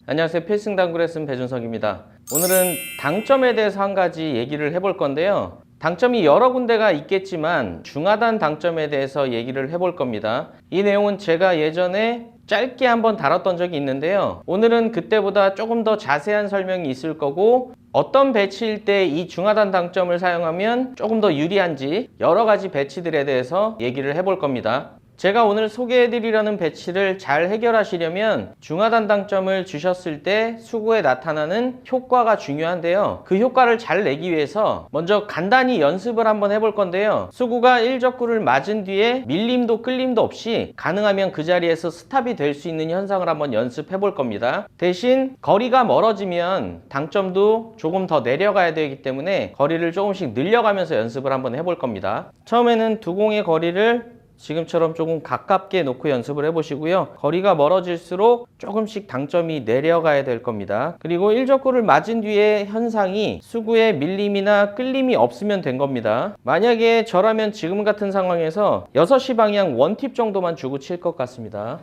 안녕하세요. 필승당구 레슨 배준석입니다. 오늘은 당점에 대해서 한 가지 얘기를 해볼 건데요. 당점이 여러 군데가 있겠지만 중하단 당점에 대해서 얘기를 해볼 겁니다. 이 내용은 제가 예전에 짧게 한번 다뤘던 적이 있는데요. 오늘은 그때보다 조금 더 자세한 설명이 있을 거고, 어떤 배치일 때 이 중하단 당점을 사용하면 조금 더 유리한지 여러 가지 배치들에 대해서 얘기를 해볼 겁니다. 제가 오늘 소개해드리려는 배치를 잘 해결하시려면 중하단 당점을 주셨을 때 수구에 나타나는 효과가 중요한데요. 그 효과를 잘 내기 위해서 먼저 간단히 연습을 한번 해볼 건데요. 수구가 1적구를 맞은 뒤에 밀림도 끌림도 없이 가능하면 그 자리에서 스탑이 될 수 있는 현상을 한번 연습해 볼 겁니다. 대신 거리가 멀어지면 당점도 조금 더 내려가야 되기 때문에 거리를 조금씩 늘려가면서 연습을 한번 해볼 겁니다. 처음에는 두 공의 거리를 지금처럼 조금 가깝게 놓고 연습을 해보시고요. 거리가 멀어질수록 조금씩 당점이 내려가야 될 겁니다. 그리고 1적구를 맞은 뒤에 현상이 수구에 밀림이나 끌림이 없으면 된 겁니다. 만약에 저라면 지금 같은 상황에서 6시 방향 원팁 정도만 주고 칠 것 같습니다.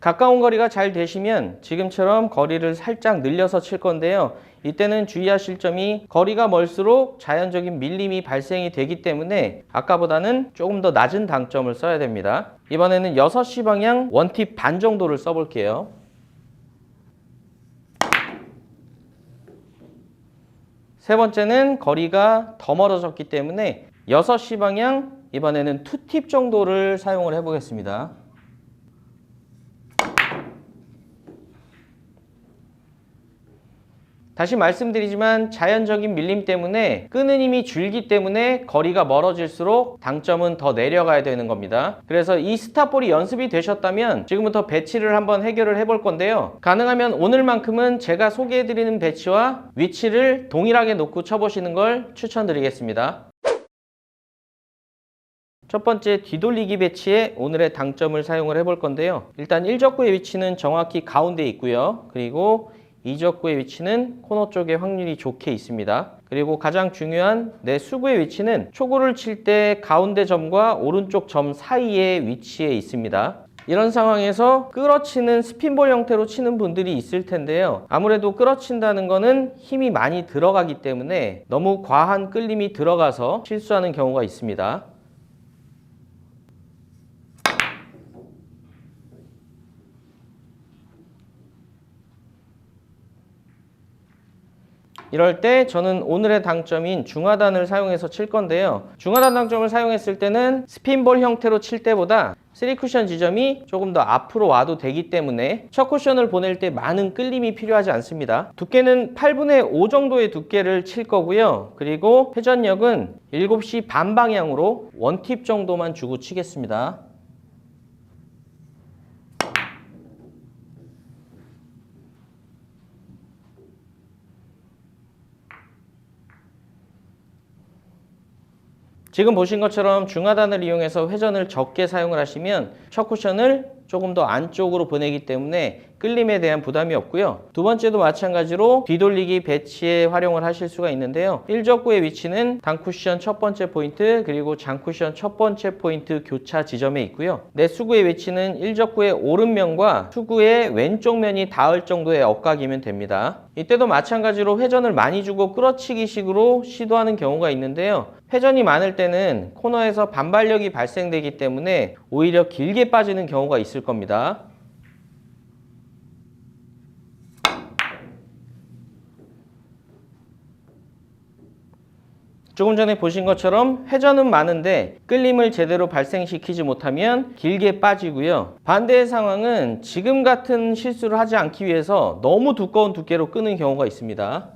가까운 거리가 잘 되시면 지금처럼 거리를 살짝 늘려서 칠 건데요. 이때는 주의하실 점이 거리가 멀수록 자연적인 밀림이 발생이 되기 때문에 아까보다는 조금 더 낮은 당점을 써야 됩니다. 이번에는 6시 방향 원팁 반 정도를 써볼게요. 세 번째는 거리가 더 멀어졌기 때문에 6시 방향 이번에는 투팁 정도를 사용을 해보겠습니다. 다시 말씀드리지만 자연적인 밀림 때문에 끄는 힘이 줄기 때문에 거리가 멀어질수록 당점은 더 내려가야 되는 겁니다. 그래서 이 스탑볼이 연습이 되셨다면 지금부터 배치를 한번 해결을 해볼 건데요. 가능하면 오늘만큼은 제가 소개해드리는 배치와 위치를 동일하게 놓고 쳐보시는 걸 추천드리겠습니다. 첫 번째 뒤돌리기 배치에 오늘의 당점을 사용을 해볼 건데요. 일단 1적구의 위치는 정확히 가운데 있고요. 그리고 2적구의 위치는 코너 쪽에 확률이 좋게 있습니다. 그리고 가장 중요한 내 수구의 위치는 초구를 칠 때 가운데 점과 오른쪽 점 사이에 위치해 있습니다. 이런 상황에서 끌어치는 스핀볼 형태로 치는 분들이 있을 텐데요. 아무래도 끌어친다는 거는 힘이 많이 들어가기 때문에 너무 과한 끌림이 들어가서 실수하는 경우가 있습니다. 이럴 때 저는 오늘의 당점인 중하단을 사용해서 칠 건데요. 중하단 당점을 사용했을 때는 스핀볼 형태로 칠 때보다 3쿠션 지점이 조금 더 앞으로 와도 되기 때문에 첫 쿠션을 보낼 때 많은 끌림이 필요하지 않습니다. 두께는 8분의 5 정도의 두께를 칠 거고요. 그리고 회전력은 7시 반 방향으로 원팁 정도만 주고 치겠습니다. 지금 보신 것처럼 중하단을 이용해서 회전을 적게 사용을 하시면 첫 쿠션을 조금 더 안쪽으로 보내기 때문에 끌림에 대한 부담이 없고요. 두 번째도 마찬가지로 뒤돌리기 배치에 활용을 하실 수가 있는데요. 1적구의 위치는 단쿠션 첫 번째 포인트 그리고 장쿠션 첫 번째 포인트 교차 지점에 있고요. 내 수구의 위치는 1적구의 오른면과 수구의 왼쪽 면이 닿을 정도의 억각이면 됩니다. 이때도 마찬가지로 회전을 많이 주고 끌어치기 식으로 시도하는 경우가 있는데요. 회전이 많을 때는 코너에서 반발력이 발생되기 때문에 오히려 길게 빠지는 경우가 있을 겁니다. 조금 전에 보신 것처럼 회전은 많은데 끌림을 제대로 발생시키지 못하면 길게 빠지고요. 반대의 상황은 지금 같은 실수를 하지 않기 위해서 너무 두꺼운 두께로 끄는 경우가 있습니다.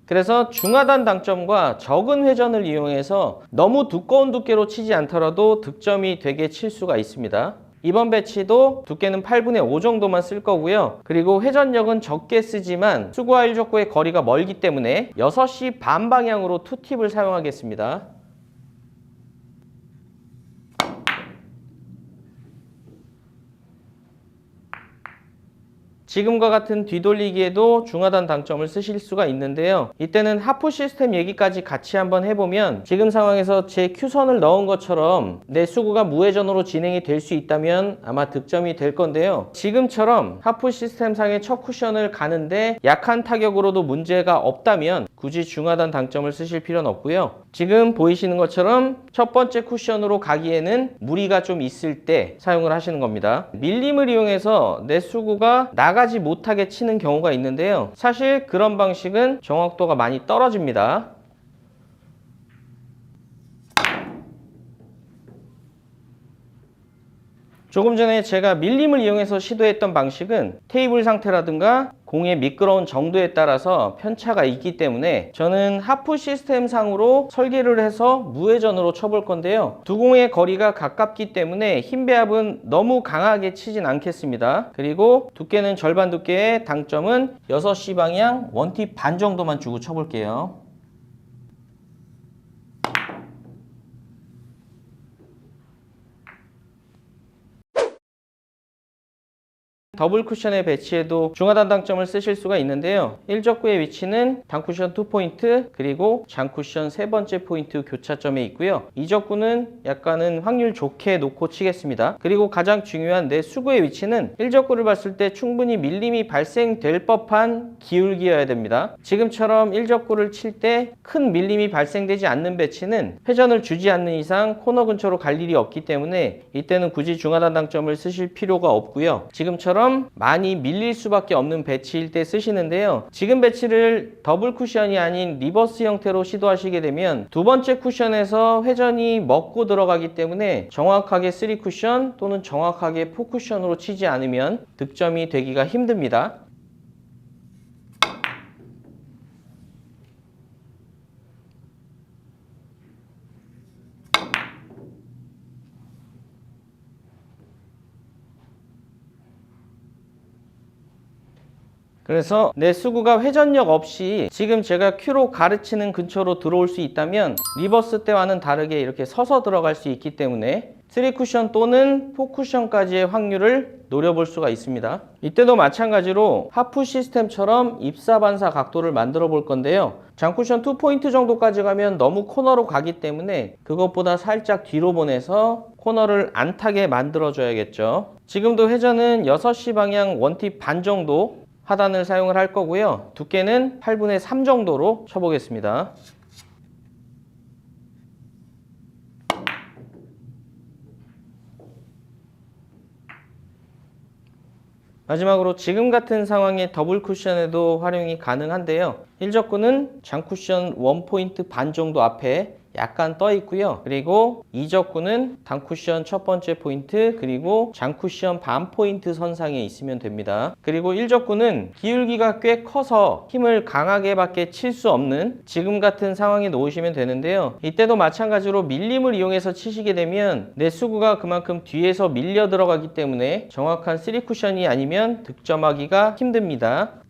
그래서 중하단 당점과 적은 회전을 이용해서 너무 두꺼운 두께로 치지 않더라도 득점이 되게 칠 수가 있습니다. 이번 배치도 두께는 8분의 5 정도만 쓸 거고요. 그리고 회전력은 적게 쓰지만 수구와 1적구의 거리가 멀기 때문에 6시 반 방향으로 투팁을 사용하겠습니다. 지금과 같은 뒤돌리기에도 중하단 당점을 쓰실 수가 있는데요. 이때는 하프 시스템 얘기까지 같이 한번 해보면 지금 상황에서 제 큐선을 넣은 것처럼 내 수구가 무회전으로 진행이 될 수 있다면 아마 득점이 될 건데요. 지금처럼 하프 시스템상의 첫 쿠션을 가는데 약한 타격으로도 문제가 없다면 굳이 중하단 당점을 쓰실 필요는 없고요. 지금 보이시는 것처럼 첫 번째 쿠션으로 가기에는 무리가 좀 있을 때 사용을 하시는 겁니다. 밀림을 이용해서 내 수구가 나가지 못하게 치는 경우가 있는데요. 사실 그런 방식은 정확도가 많이 떨어집니다. 조금 전에 제가 밀림을 이용해서 시도했던 방식은 테이블 상태라든가 공의 미끄러운 정도에 따라서 편차가 있기 때문에 저는 하프 시스템 상으로 설계를 해서 무회전으로 쳐볼 건데요. 두 공의 거리가 가깝기 때문에 힘 배합은 너무 강하게 치진 않겠습니다. 그리고 두께는 절반 두께의 당점은 6시 방향 원팁 반 정도만 주고 쳐볼게요. 더블 쿠션의 배치에도 중하단 당점을 쓰실 수가 있는데요. 1적구의 위치는 단쿠션 2포인트 그리고 장쿠션 3번째 포인트 교차점에 있고요. 2적구는 약간은 확률 좋게 놓고 치겠습니다. 그리고 가장 중요한 내 수구의 위치는 1적구를 봤을 때 충분히 밀림이 발생될 법한 기울기여야 됩니다. 지금처럼 1적구를 칠 때 큰 밀림이 발생되지 않는 배치는 회전을 주지 않는 이상 코너 근처로 갈 일이 없기 때문에 이때는 굳이 중하단 당점을 쓰실 필요가 없고요. 지금처럼 많이 밀릴 수밖에 없는 배치일 때 쓰시는데요. 지금 배치를 더블 쿠션이 아닌 리버스 형태로 시도하시게 되면 두 번째 쿠션에서 회전이 먹고 들어가기 때문에 정확하게 3 쿠션 또는 정확하게 4 쿠션으로 치지 않으면 득점이 되기가 힘듭니다. 그래서 내 수구가 회전력 없이 지금 제가 큐로 가르치는 근처로 들어올 수 있다면 리버스 때와는 다르게 이렇게 서서 들어갈 수 있기 때문에 3쿠션 또는 4쿠션까지의 확률을 노려볼 수가 있습니다. 이때도 마찬가지로 하프 시스템처럼 입사 반사 각도를 만들어 볼 건데요. 장쿠션 2포인트 정도까지 가면 너무 코너로 가기 때문에 그것보다 살짝 뒤로 보내서 코너를 안 타게 만들어 줘야겠죠. 지금도 회전은 6시 방향 원팁 반 정도 하단을 사용을 할 거고요. 두께는 8분의 3 정도로 쳐보겠습니다. 마지막으로 지금 같은 상황의 더블 쿠션에도 활용이 가능한데요. 1적구는 장쿠션 1포인트 반 정도 앞에 약간 떠 있고요. 그리고 2적구는 단쿠션 첫 번째 포인트 그리고 장쿠션 반 포인트 선상에 있으면 됩니다. 그리고 1적구는 기울기가 꽤 커서 힘을 강하게 밖에 칠 수 없는 지금 같은 상황에 놓으시면 되는데요. 이때도 마찬가지로 밀림을 이용해서 치시게 되면 내 수구가 그만큼 뒤에서 밀려 들어가기 때문에 정확한 3쿠션이 아니면 득점하기가 힘듭니다.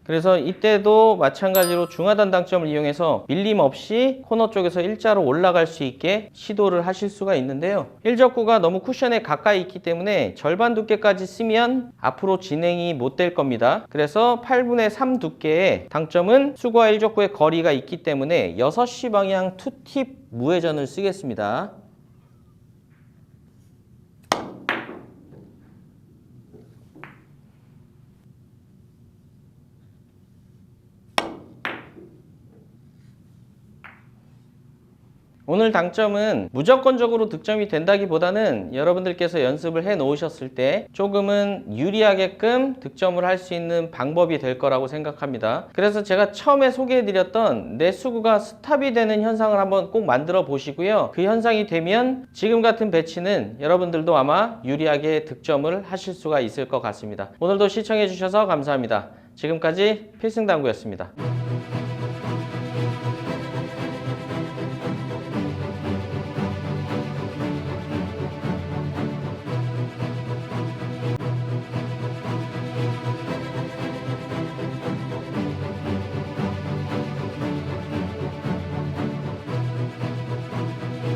그래서 이때도 마찬가지로 중하단 당점을 이용해서 밀림 없이 코너 쪽에서 일자로 올라갈 수 있게 시도를 하실 수가 있는데요. 1적구가 너무 쿠션에 가까이 있기 때문에 절반 두께까지 쓰면 앞으로 진행이 못 될 겁니다. 그래서 8분의 3 두께의 당점은 수구와 1적구의 거리가 있기 때문에 6시 방향 투팁 무회전을 쓰겠습니다. 오늘 당점은 무조건적으로 득점이 된다기보다는 여러분들께서 연습을 해 놓으셨을 때 조금은 유리하게끔 득점을 할 수 있는 방법이 될 거라고 생각합니다. 그래서 제가 처음에 소개해 드렸던 내 수구가 스탑이 되는 현상을 한번 꼭 만들어 보시고요. 그 현상이 되면 지금 같은 배치는 여러분들도 아마 유리하게 득점을 하실 수가 있을 것 같습니다. 오늘도 시청해 주셔서 감사합니다. 지금까지 필승당구였습니다.